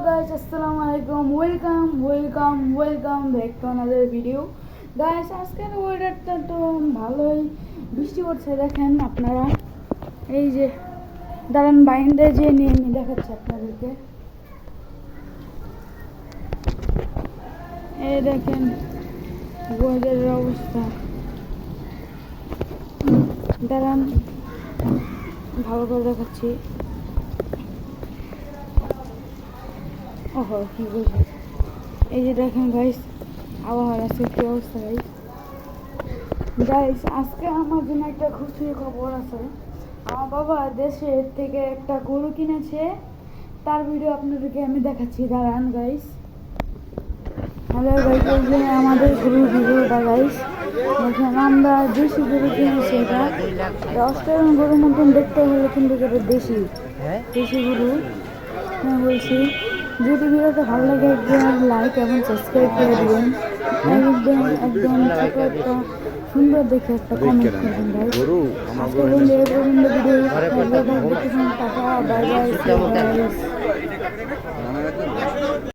guys, assalamu alaikum. Welcome back to another video. Guys, আজকের ওয়েদারটা তো ভালোই, বৃষ্টি পড়ছে দেখেন আপনারা। এই যে দাঁড়ান বাইন্দে যে নিয়ে দেখাচ্ছি আপনাদেরকে। এই দেখেন ওয়েদারের অবস্থা, দাঁড়ান ভালো করে দেখাচ্ছি। ওহো কি বলবো, এই যে দেখেন গাইস আবহাওয়ার আছে কি অবস্থা। গাইস আজকে আমার জন্য একটা খুশির খবর আছে। আমার বাবা দেশের থেকে একটা গরু কিনেছে, তার ভিডিও আপনাদেরকে আমি দেখাচ্ছি। দাঁড়ান গাইস। হ্যালো গাইস, এই যে আমাদের গরুর ভিডিওটা গাইস দেখেন। আমরা দেশি গরু কিনেছি, এটা অস্ট্রেলিয়ান গরুর মতন দেখতে হলে কিন্তু এটা দেশি গরু। হ্যাঁ বলছি, যদি ভিডিওটা ভালো লাগে একদম লাইক এবং সাবস্ক্রাইব করে দেবেন। একদম ছোট একটা সুন্দর দেখে একটা কমেন্ট করবেন গাইস। আজকে বন্ধু এই পর্যন্ত ভিডিও টাটা বাই বাই।